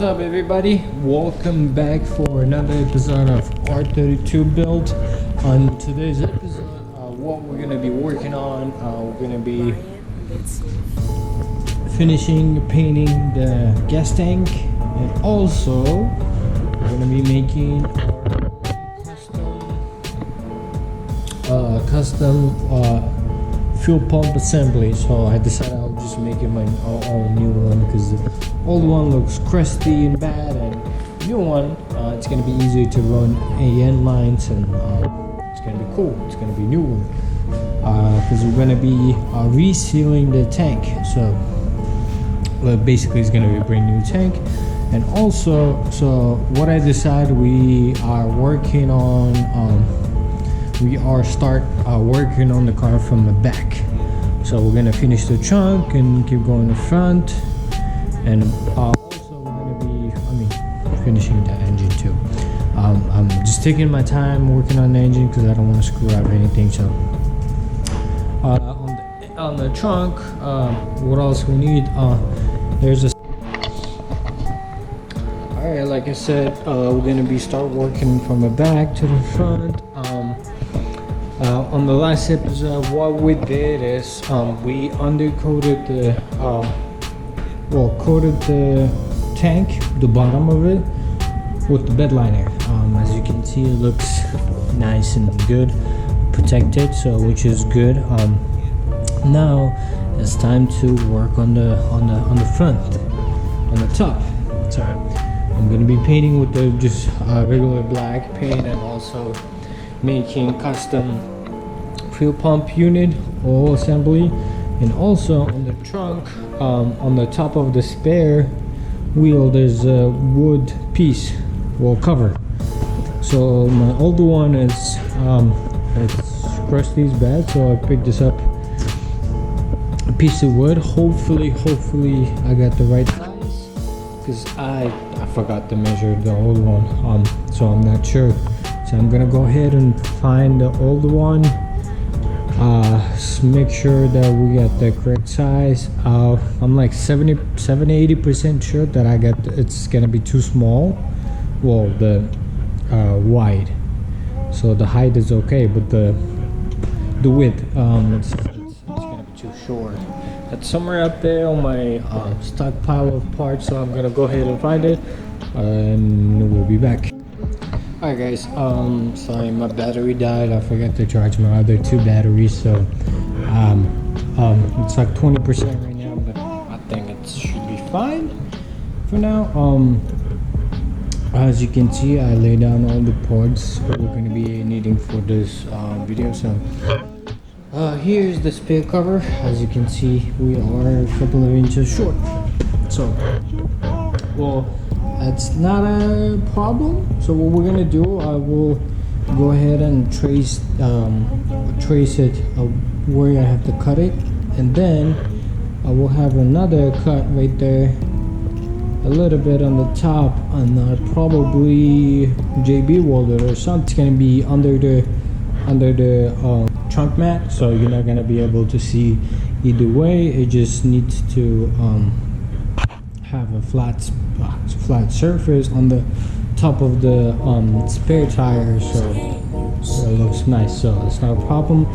up, everybody? Welcome back for another episode of R32 build. On today's episode, what we're gonna be working on, we're gonna be painting the gas tank, and also we're gonna be making our custom fuel pump assembly. So I decided I'll just make it my own new one because the old one looks crusty and bad, and new one it's gonna be easier to run AN lines, and it's gonna be cool. It's gonna be new one because we're gonna be resealing the tank. So basically it's gonna be a brand new tank. And also, so what I decided, we are working on working on the car from the back. So we're gonna finish the trunk and keep going the front, and also we're gonna be finishing the engine too. I'm just taking my time working on the engine because I don't want to screw up anything. So on the trunk, what else we need, there's a alright, like I said, we're gonna be start working from the back to the front. On the last episode, what we did is we undercoated coated the tank, the bottom of it, with the bed liner. As you can see, it looks nice and good, protected, so which is good. Now it's time to work on the front, on the top. So I'm gonna be painting with the just regular black paint, and also making custom fuel pump unit or assembly. And also on the trunk, on the top of the spare wheel, there's a wood piece will cover. So my older one is it's crusty, it's bad, so I picked this up, a piece of wood. Hopefully I got the right size, because I forgot to measure the old one, so I'm not sure. So I'm gonna go ahead and find the older one, make sure that we got the correct size. I'm like 70-80% sure that it's gonna be too small. Well, the wide, so the height is okay, but the width, it's gonna be too short. That's somewhere up there on my stockpile of parts, so I'm gonna go ahead and find it, and we'll be back. Alright guys, sorry, my battery died. I forgot to charge my other two batteries, so it's like 20% right now, but I think it should be fine for now. As you can see, I laid down all the parts that we're going to be needing for this video. So here's the spare cover. As you can see, we are a couple of inches short, so well, that's not a problem. So what we're gonna do, I will go ahead and trace it where I have to cut it, and then I will have another cut right there, a little bit on the top, and probably JB welded or something. It's gonna be under the trunk mat, so you're not gonna be able to see either way. It just needs to have a flat surface on the top of the spare tire, so it looks nice. So it's not a problem,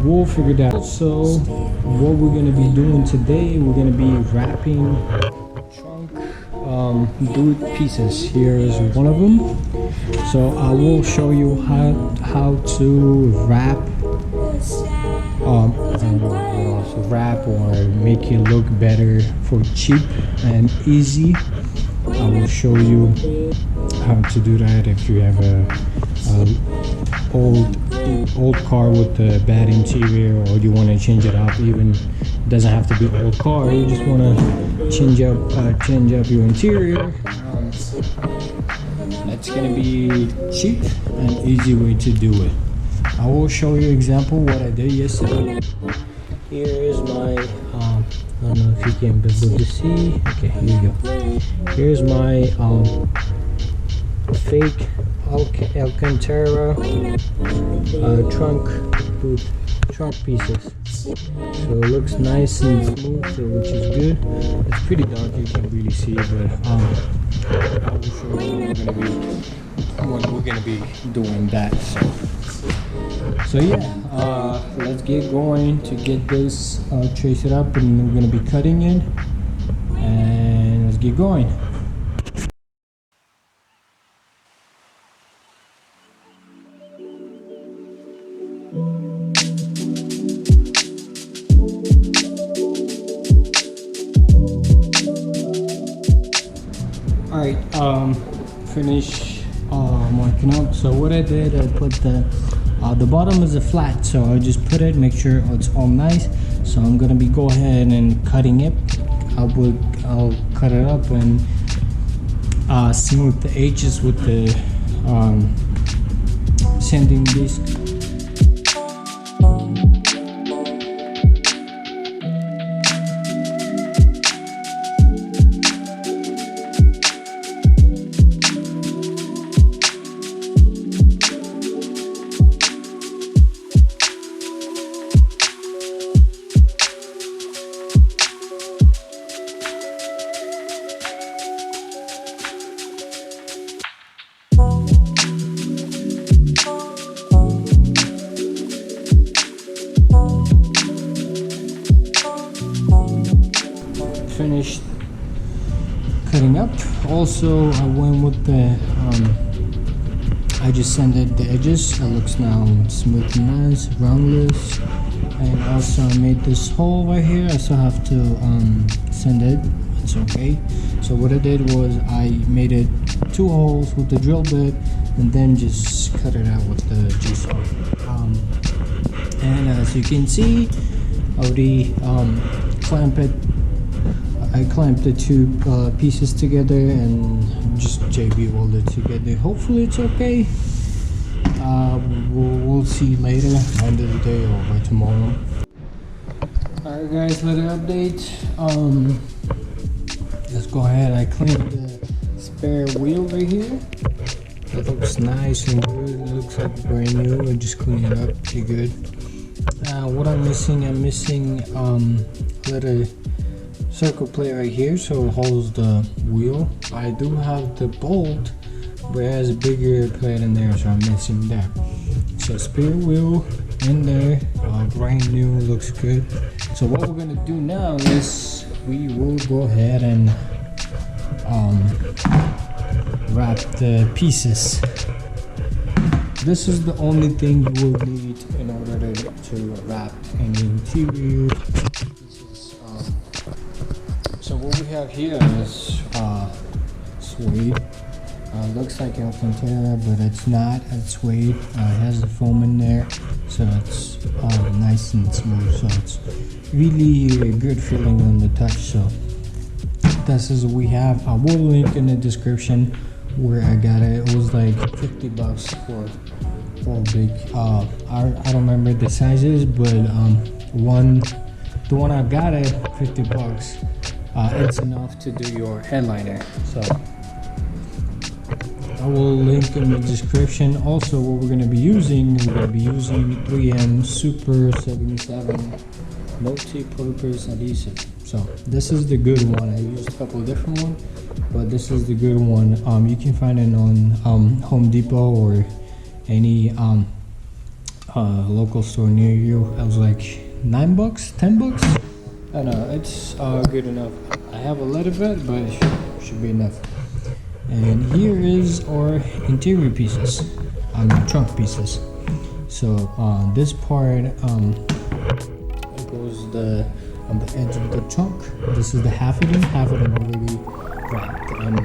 we'll figure that out. So what we're going to be doing today, we're going to be wrapping trunk boot pieces. Here is one of them. So I will show you how to wrap wrap or make it look better for cheap and easy. I will show you how to do that if you have a old car with a bad interior, or you want to change it up. Even it doesn't have to be an old car, you just want to change up your interior. That's gonna be cheap and easy way to do it. I will show you example what I did yesterday. Here is my I don't know if you can be able to see. Okay, here you go. Here's my fake Alcantara trunk pieces. So it looks nice and smooth, which is good. It's pretty dark, you can't really see it, but we're gonna be doing that. So yeah, let's get going to get this trace it up, and we're gonna be cutting it, and let's get going. Alright, finish marking up. So what I did, I put the bottom is a flat, so I just put it, make sure it's all nice. So I'm gonna go ahead and cutting it. I'll cut it up and smooth the edges with the sanding disc. Finished cutting up. Also, I went with the I just sanded the edges. It looks now smooth and nice, roundless. And also I made this hole right here. I still have to sand it. It's okay. So what I did was I made it 2 holes with the drill bit, and then just cut it out with the jigsaw. And as you can see, I already I clamped the 2 pieces together and just JB welded together. Hopefully it's okay. We'll see later, end of the day or by tomorrow. Alright guys, little update. Let's go ahead. I cleaned the spare wheel right here. It looks nice and good. It looks like brand new. I just cleaned it up pretty good. What I'm missing a little circle plate right here, so it holds the wheel. I do have the bolt, but it has a bigger plate in there, so I'm missing that. So spare wheel in there, brand new, looks good. So what we're gonna do now is we will go ahead and wrap the pieces. This is the only thing you will need in order to wrap any interior pieces. So what we have here is suede. Looks like Alcantara, but it's not. It's suede. It has the foam in there, so it's nice and smooth. So it's really a good feeling on the touch. So this is what we have. I will link in the description where I got it. It was like $50 for a big. I don't remember the sizes, but the one I got it $50. It's enough to do your headliner. So I will link in the description. Also, what we're going to be using, 3M Super 77 multi-purpose adhesive. So this is the good one. I used a couple of different ones, but this is the good one. You can find it on Home Depot or any local store near you. I was like $9, $10. I know it's good enough. I have a little bit, but it should be enough. And here is our interior pieces, trunk pieces. So this part, it goes on the edge of the trunk. This is the half of them already wrapped and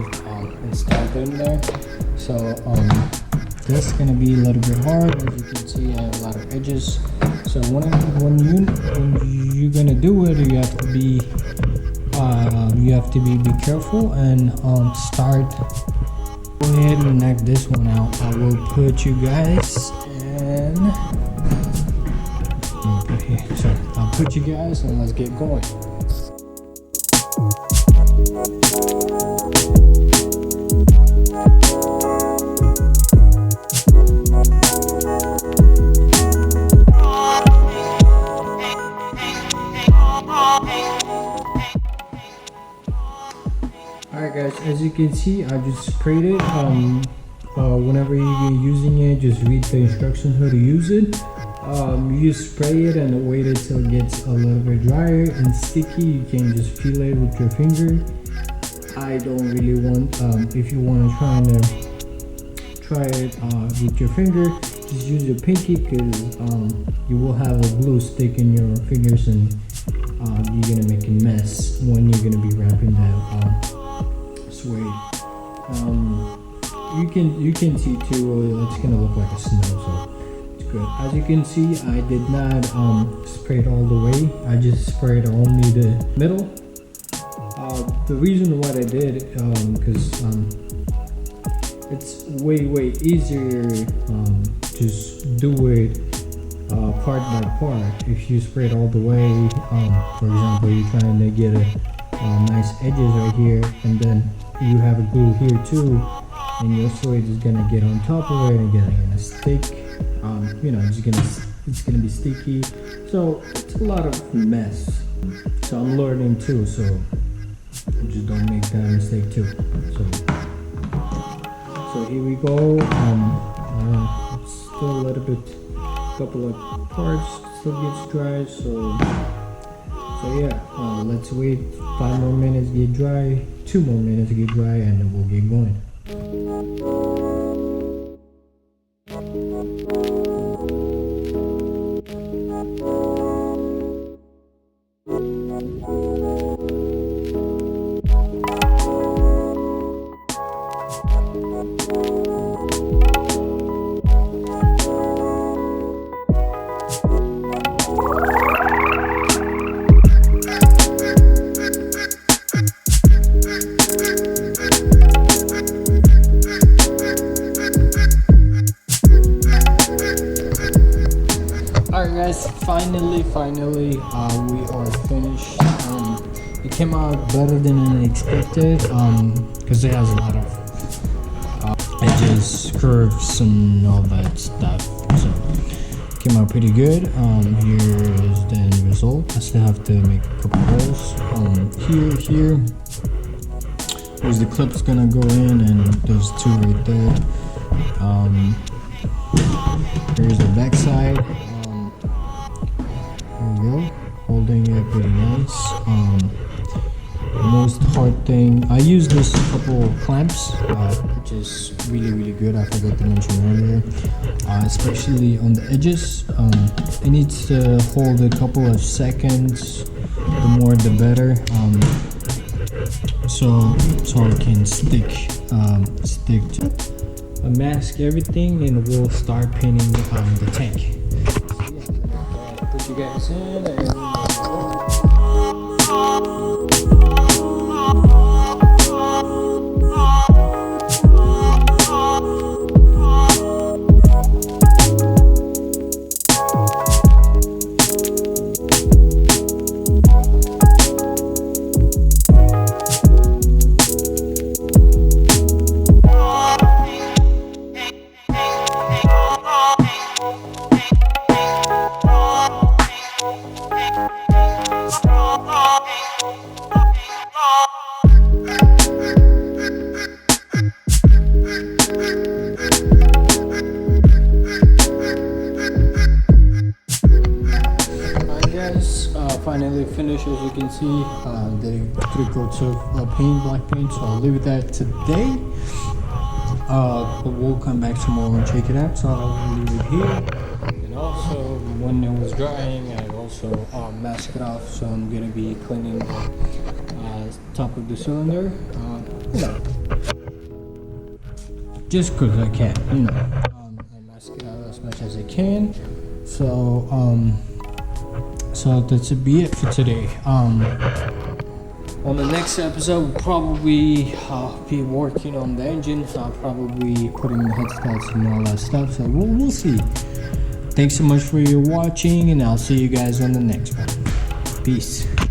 installed in there. So this is gonna be a little bit hard. As you can see, I have a lot of edges. So when you're gonna do it, you have to be careful and start. Go ahead and knock this one out. I will put you guys in. Okay, so I'll put you guys and let's get going. Alright guys, as you can see, I just sprayed it. Whenever you're using it, just read the instructions how to use it. You spray it and wait until it gets a little bit drier and sticky. You can just feel it with your finger. I don't really want, if you want to try it with your finger, just use your pinky, because you will have a glue stick in your fingers, and you're gonna make a mess when you're gonna be wrapping that suede. You can see too, it's gonna look like a snow, so it's good. As you can see, I did not spray it all the way. I just sprayed only the middle. The reason why I did, because it's way easier just do it part by part. If you spray it all the way, for example, you're trying to get a nice edges right here, and then you have a glue here too, and your suede is gonna get on top of it and gonna stick. It's gonna be sticky, so it's a lot of mess. So I'm learning too, so just don't make that mistake too. So here we go. It's still a little bit, couple of parts still gets dry. So yeah, let's wait 5 more minutes get dry, 2 more minutes get dry, and then we'll get going. Alright guys, finally we are finished. It came out better than I expected, because it has a lot of edges, curves, and all that stuff. So it came out pretty good. Here is the end result. I still have to make a couple holes. Here is the clips gonna go in, and there's 2 right there. Here's the back side. Holding it pretty nice. The most hard thing, I use this couple of clamps, which is really good. I forgot to mention earlier, especially on the edges. It needs to hold a couple of seconds. The more the better, so it can stick to. Mask everything, and we'll start painting the tank. Put you guys in and finally finished. As you can see, did 3 coats of black paint, so I'll leave that today. But we'll come back tomorrow and check it out, so I'll leave it here. And also, when it was drying, I also masked it off, so I'm gonna be cleaning the top of the cylinder, just because I can, I mask it out as much as I can. So that's be it for today. On the next episode, we'll probably be working on the engine. So I'll probably putting the headsets and all that stuff. So we'll see. Thanks so much for your watching, and I'll see you guys on the next one. Peace.